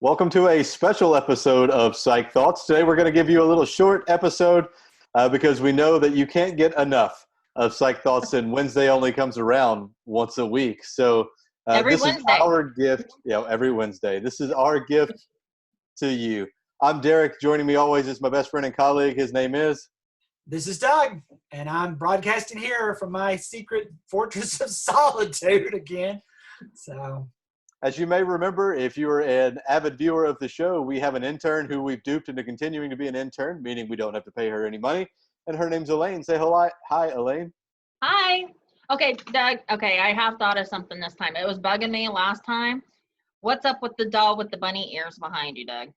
Welcome to a special episode of Psych Thoughts. Today we're going to give you a little short episode because we know that you can't get enough of Psych Thoughts, and Wednesday only comes around once a week. So Every this Wednesday. is our gift. Every Wednesday. This is our gift to you. I'm Derek. Joining me always is my best friend and colleague. His name is? This is Doug, and I'm broadcasting here from my secret fortress of solitude again. So, as you may remember, if you are an avid viewer of the show, we have an intern who we've duped into continuing to be an intern, meaning we don't have to pay her any money. And her name's Elaine. Say hello. Hi, Elaine. Hi. Okay, Doug. Okay, I have thought of something this time. It was bugging me last time. What's up with the doll with the bunny ears behind you, Doug?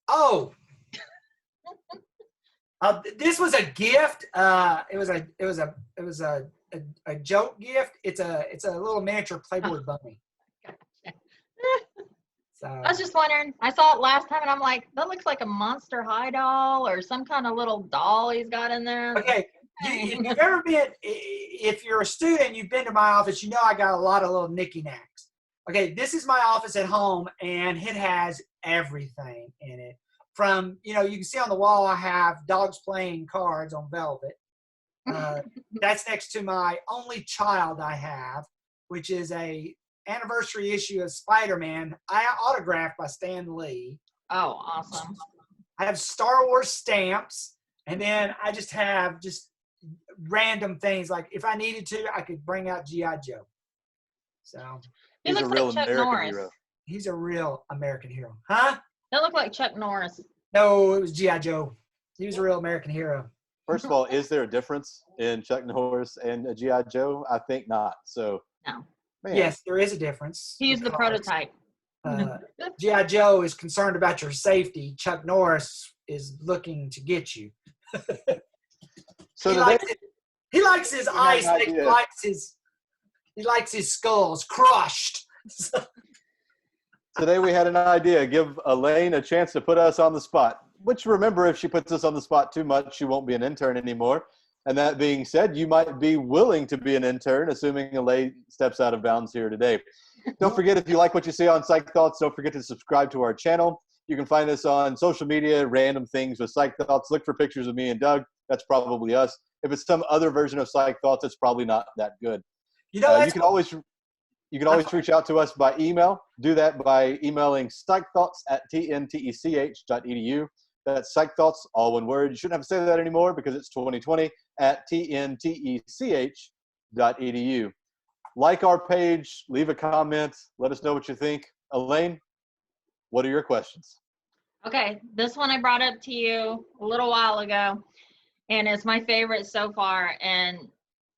oh, this was a gift. It was a joke gift. It's a little miniature Playboy bunny. So I was just wondering. I saw it last time, and I'm like, that looks like a Monster High doll or some kind of little doll he's got in there. okay. If you've ever been, if you're a student, you've been to my office, you know I got a lot of little knickknacks. Okay, this is my office at home, and it has everything in it. From, you can see on the wall I have dogs playing cards on velvet. That's next to my only child I have, which is a anniversary issue of Spider-Man, autographed by Stan Lee. Oh, awesome. I have Star Wars stamps, and then I just have random things. Like if I needed to, I could bring out G.I. Joe. So He He's a looks real like Chuck American Norris. hero. he's a real American hero. Huh? That looked like Chuck Norris. No, it was G.I. Joe. He was a real American hero. First of all, is there a difference in Chuck Norris and a G.I. Joe? I think not. So, No. man. Yes, there is a difference. He's the because, prototype. G.I. Joe is concerned about your safety. Chuck Norris is looking to get you. So He likes his ice. Like he likes his skulls crushed. today we had an idea. Give Elaine a chance to put us on the spot. Which, remember, if she puts us on the spot too much, she won't be an intern anymore. And that being said, you might be willing to be an intern, assuming Elaine steps out of bounds here today. Don't forget, if you like what you see on Psych Thoughts, don't forget to subscribe to our channel. You can find us on social media, random things with Psych Thoughts. Look for pictures of me and Doug. That's probably us. If it's some other version of Psych Thoughts, it's probably not that good. You can always reach out to us by email. Do that by emailing psychthoughts@tntech.edu. That's Psych Thoughts, all one word. You shouldn't have to say that anymore because it's 2020 @tntech.edu. Like our page, leave a comment, let us know what you think. Elaine, what are your questions? Okay, this one I brought up to you a little while ago, and it's my favorite so far. And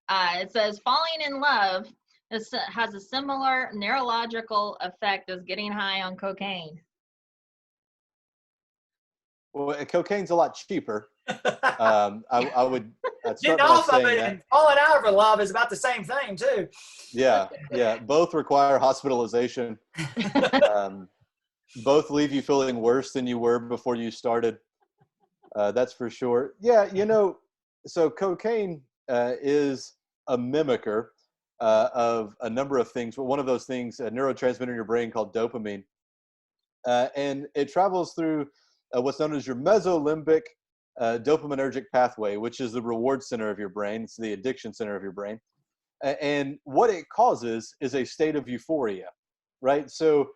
it says, falling in love has a similar neurological effect as getting high on cocaine. Well, cocaine's a lot cheaper. I'd start Getting by off of saying it that. and falling out of love is about the same thing, too. Yeah. Both require hospitalization. Both leave you feeling worse than you were before you started. That's for sure. Yeah, so cocaine is a mimicker of a number of things. But one of those things, a neurotransmitter in your brain called dopamine. And it travels through what's known as your mesolimbic dopaminergic pathway, which is the reward center of your brain. It's the addiction center of your brain. And what it causes is a state of euphoria, right? So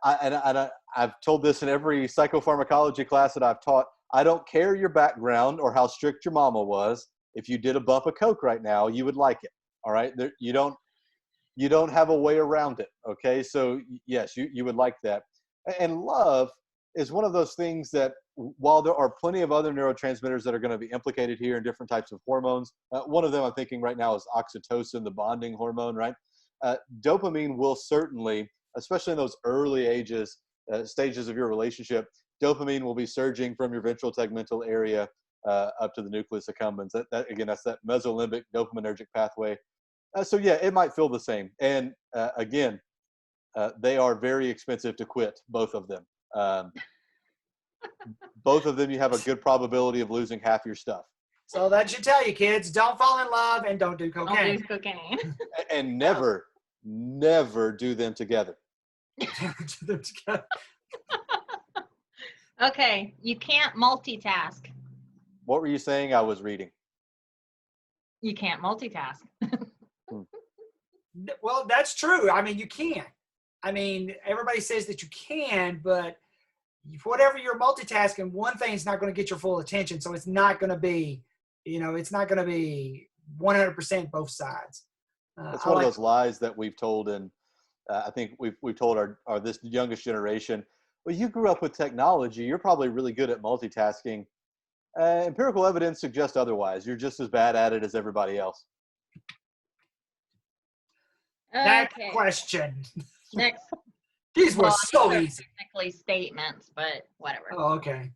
I've told this in every psychopharmacology class that I've taught. I don't care your background or how strict your mama was. If you did a bump of coke right now, you would like it. All right. You don't have a way around it. Okay. So yes, you would like that. And love is one of those things that, while there are plenty of other neurotransmitters that are going to be implicated here in different types of hormones, one of them I'm thinking right now is oxytocin, the bonding hormone, right? Dopamine will certainly, especially in those early stages of your relationship, dopamine will be surging from your ventral tegmental area up to the nucleus accumbens. Again, that's that mesolimbic dopaminergic pathway. So yeah, it might feel the same. And again, they are very expensive to quit, both of them. Both of them, you have a good probability of losing half your stuff. So that should tell you, kids, don't fall in love and don't do cocaine. Don't do cocaine. And never do them together. Okay, you can't multitask. What were you saying? I was reading. You can't multitask. Well, that's true. I mean, you can't. I mean, everybody says that you can, but whatever you're multitasking, one thing's not going to get your full attention. So it's not going to be, it's not going to be 100% both sides. It's one of those lies that we've told, and I think we've told our this youngest generation. Well, you grew up with technology. You're probably really good at multitasking. Empirical evidence suggests otherwise. You're just as bad at it as everybody else. Next Okay. question. Next. These were so easy. Technically statements, but whatever. Oh, okay.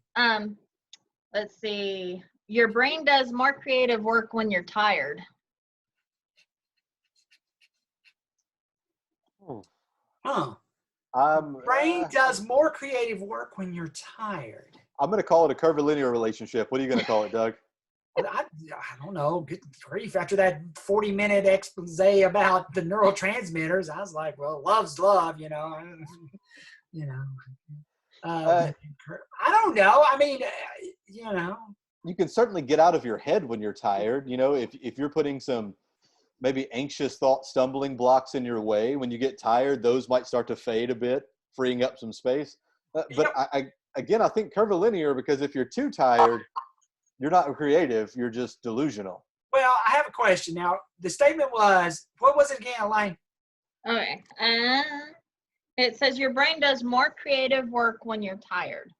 Let's see. Your brain does more creative work when you're tired. Huh. Brain does more creative work when you're tired. I'm going to call it a curvilinear relationship. What are you going to call it, Doug? I don't know. Good grief. After that 40-minute expose about the neurotransmitters, I was like, well, love's love, I don't know. I mean, You can certainly get out of your head when you're tired. If you're putting some maybe anxious thought stumbling blocks in your way, when you get tired, those might start to fade a bit, freeing up some space. But I think curvilinear, because if you're too tired, you're not creative, you're just delusional. Well, I have a question. Now, the statement was, what was it again, Elaine? Okay. It says your brain does more creative work when you're tired.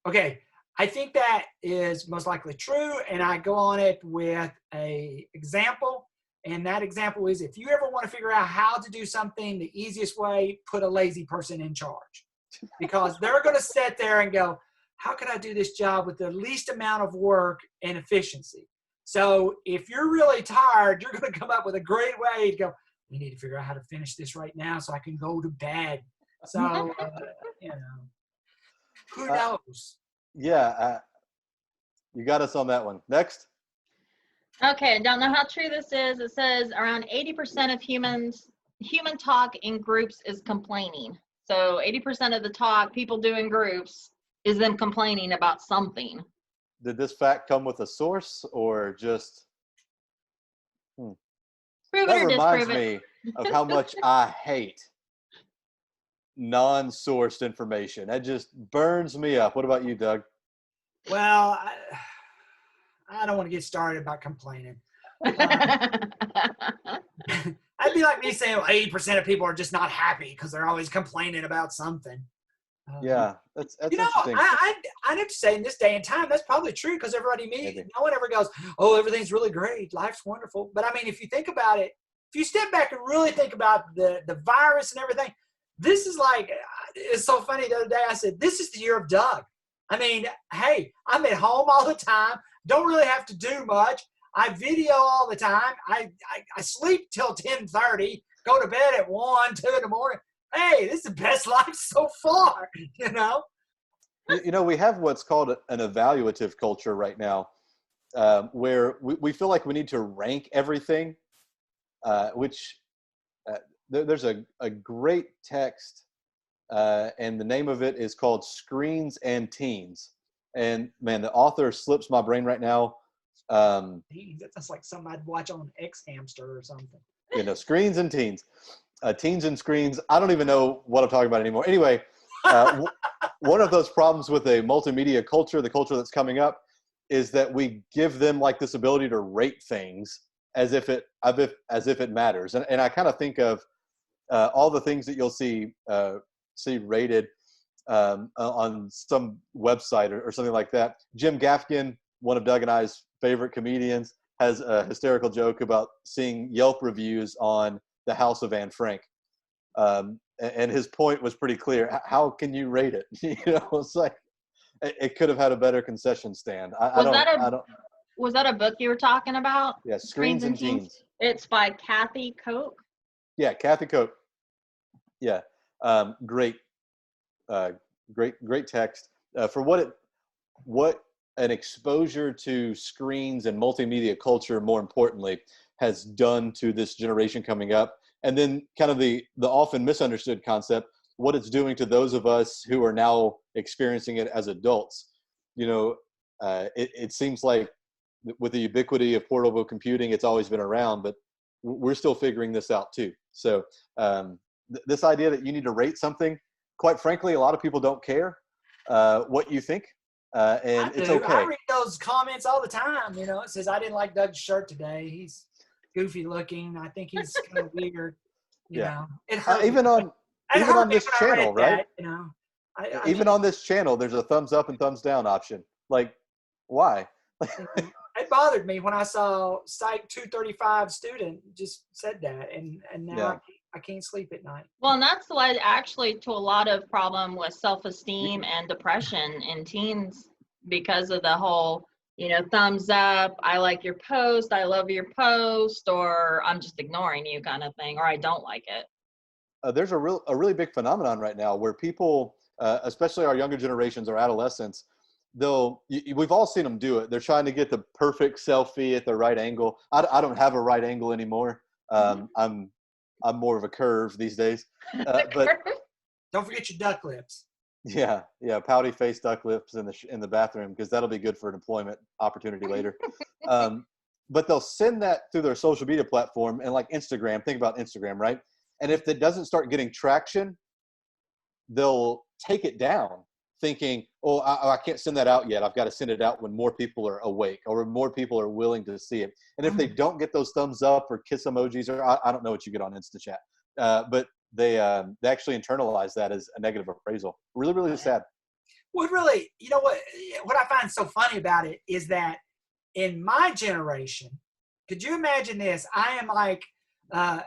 Okay. I think that is most likely true, and I go on it with a example. And that example is, if you ever want to figure out how to do something the easiest way, put a lazy person in charge. Because they're going to sit there and go, how can I do this job with the least amount of work and efficiency? So if you're really tired, you're going to come up with a great way to go, we need to figure out how to finish this right now so I can go to bed. So, who knows? Yeah, you got us on that one. Next. Okay, I don't know how true this is. It says around 80% of human talk in groups is complaining. So 80% of the talk people do in groups is them complaining about something. Did this fact come with a source or just? Prove it that or reminds disprove me of how much I hate non-sourced information. That just burns me up. What about you, Doug? Well, I don't want to get started about complaining. I'd be like me saying, well, 80% of people are just not happy because they're always complaining about something. Yeah, that's interesting. I have to say, in this day and time, that's probably true, because everybody no one ever goes, oh, everything's really great, life's wonderful. But I mean, if you think about it, if you step back and really think about the virus and everything, this is like, it's so funny. The other day I said, this is the year of Doug. I mean, hey, I'm at home all the time, don't really have to do much. I video all the time. I sleep till 10:30, go to bed at 1, 2 in the morning. Hey, this is the best life so far, We have what's called an evaluative culture right now, where we feel like we need to rank everything, which there's a great text, and the name of it is called Screens and Teens. And man, the author slips my brain right now. That's like something I'd watch on X Hamster or something. Screens and teens. Teens and screens. I don't even know what I'm talking about anymore. Anyway, one of those problems with a multimedia culture, the culture that's coming up, is that we give them like this ability to rate things as if it matters. And I kind of think of all the things that you'll see rated on some website or something like that. Jim Gaffigan, one of Doug and I's favorite comedians, has a hysterical joke about seeing Yelp reviews on the House of Anne Frank. And his point was pretty clear. How can you rate it? It's like, it could have had a better concession stand. Was that a book you were talking about? Yeah, Screens and Teens. It's by Kathy Koch. Yeah, Kathy Koch. Yeah, great text. For what an exposure to screens and multimedia culture, more importantly, has done to this generation coming up. And then kind of the often misunderstood concept what it's doing to those of us who are now experiencing it as adults. It seems like with the ubiquity of portable computing, it's always been around, but we're still figuring this out too. So this idea that you need to rate something, quite frankly, a lot of people don't care what you think, and it's okay. I read those comments all the time. It says, I didn't like Doug's shirt today. He's goofy looking. I think he's kind of weird. You know, it hurt even me. on this channel, right? Even on this channel, there's a thumbs up and thumbs down option. Like, why? It bothered me when I saw Psych 235 student just said that, and now I can't sleep at night. Well, and that's led actually to a lot of problem with self-esteem and depression in teens because of the whole, thumbs up, I like your post, I love your post, or I'm just ignoring you kind of thing, or I don't like it. There's a really big phenomenon right now where people, especially our younger generations or adolescents, we've all seen them do it. They're trying to get the perfect selfie at the right angle. I don't have a right angle anymore. I'm more of a curve these days. But don't forget your duck lips. Yeah, pouty face, duck lips in the bathroom, because that'll be good for an employment opportunity later. But they'll send that through their social media platform, and like Instagram. Think about Instagram, right? And if it doesn't start getting traction, they'll take it down, thinking, "Oh, I can't send that out yet. I've got to send it out when more people are awake or when more people are willing to see it." And if they don't get those thumbs up or kiss emojis, or I don't know what you get on InstaChat, but they actually internalize that as a negative appraisal. Really, really sad. Well, really, what I find so funny about it is that in my generation, could you imagine this? I am like,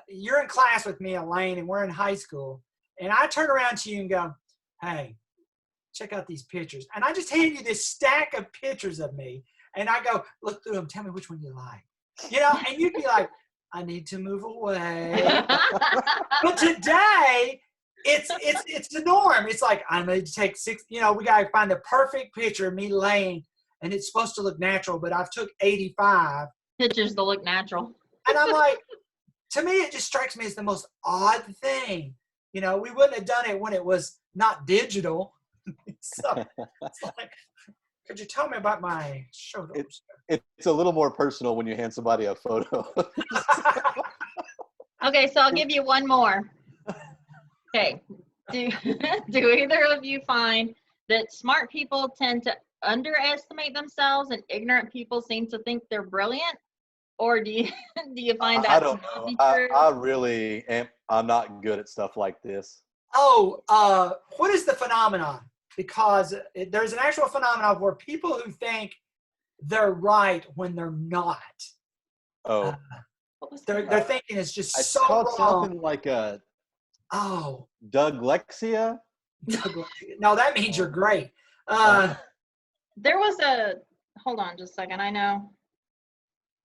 you're in class with me, Elaine, and we're in high school, and I turn around to you and go, "Hey, check out these pictures." And I just hand you this stack of pictures of me, and I go, "Look through them, tell me which one you like." And you'd be like, "I need to move away." But today, it's the norm. It's like, I need to take 6, we got to find the perfect picture of me laying, and it's supposed to look natural, but I've took 85. Pictures that look natural. And I'm like, to me, it just strikes me as the most odd thing. We wouldn't have done it when it was not digital. So it's like, could you tell me about my shoulders? It's a little more personal when you hand somebody a photo. Okay, so I'll give you one more. Okay, do either of you find that smart people tend to underestimate themselves and ignorant people seem to think they're brilliant? Or do you find that I don't know. I really am. I'm not good at stuff like this. Oh, what is the phenomenon? Because there's an actual phenomenon where people who think they're right when they're not. Oh. Their thinking is just it's so called wrong. Something like a No, Douglexia. that means you're great. There was hold on just a second. I know.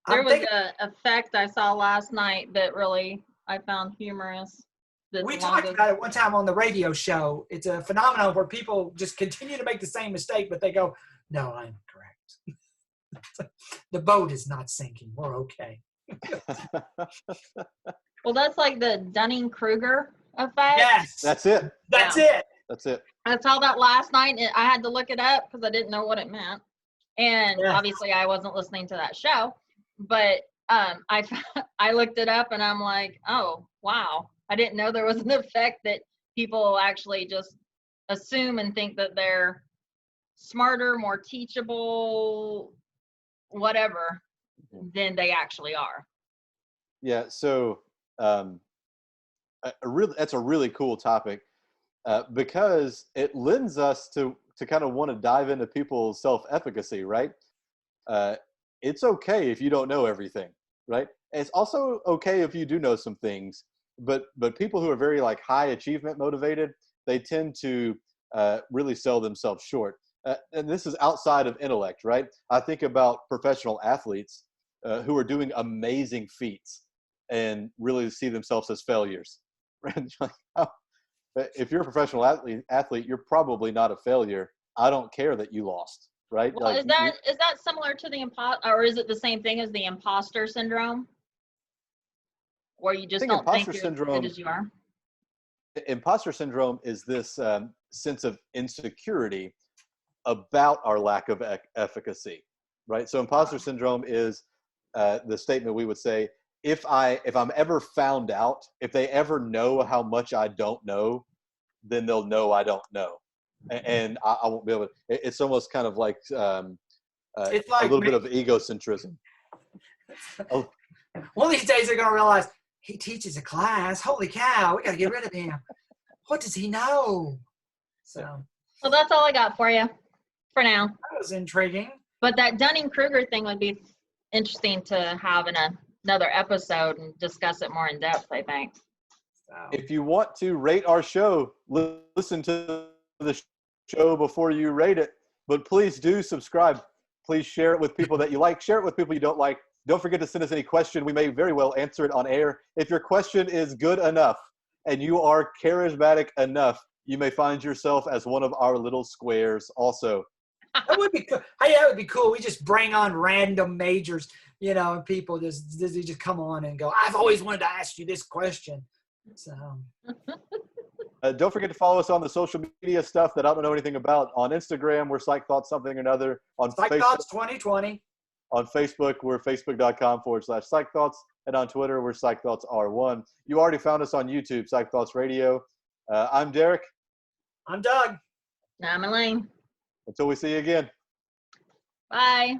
There was an effect I saw last night that really I found humorous. We talked about it one time on the radio show. It's a phenomenon where people just continue to make the same mistake, but they go, "No, I'm correct. The boat is not sinking. We're okay." Well, that's like the Dunning-Kruger effect. Yes. That's it. That's it. I saw that last night, and I had to look it up because I didn't know what it meant. And obviously, I wasn't listening to that show. But I looked it up, and I'm like, oh, wow. I didn't know there was an effect that people actually just assume and think that they're smarter, more teachable, whatever, than they actually are. Yeah, so that's a really cool topic because it lends us to kind of want to dive into people's self-efficacy, right? It's okay if you don't know everything, right? And it's also okay if you do know some things, but people who are very like high achievement motivated, they tend to really sell themselves short. And this is outside of intellect, right? I think about professional athletes who are doing amazing feats and really see themselves as failures. Right? If you're a professional athlete, you're probably not a failure. I don't care that you lost, right? Well, is that similar to the or is it the same thing as the imposter syndrome, where you just don't think you're as good as you are? imposter syndrome is this sense of insecurity about our lack of efficacy, right? So imposter syndrome is the statement we would say, if I'm ever found out, if they ever know how much I don't know, then they'll know I don't know, and I won't be able to. It's almost kind of like It's a like little bit of egocentrism. Oh, one of these days they're going to realize he teaches a class. Holy cow, we got to get rid of him. What does he know? So Well, that's all I got for you for now. that was intriguing. But that Dunning-Kruger thing would be interesting to have in another episode and discuss it more in depth, I think. So, if you want to rate our show, listen to the show before you rate it. But please do subscribe. Please share it with people that you like. Share it with people you don't like. Don't forget to send us any question. We may very well answer it on air. If your question is good enough and you are charismatic enough, you may find yourself as one of our little squares also. that would be cool. Hey, that would be cool. We just bring on random majors, and people just come on and go, I've always wanted to ask you this question. So don't forget to follow us on the social media stuff that I don't know anything about. On Instagram, we're Psychthoughts something or another. On Psychthoughts 2020. On Facebook, we're facebook.com/Psychthoughts. And on Twitter, we're PsychThoughtsR1. You already found us on YouTube, Psychthoughts Radio. I'm Derek. I'm Doug. I'm Elaine. Until we see you again. Bye.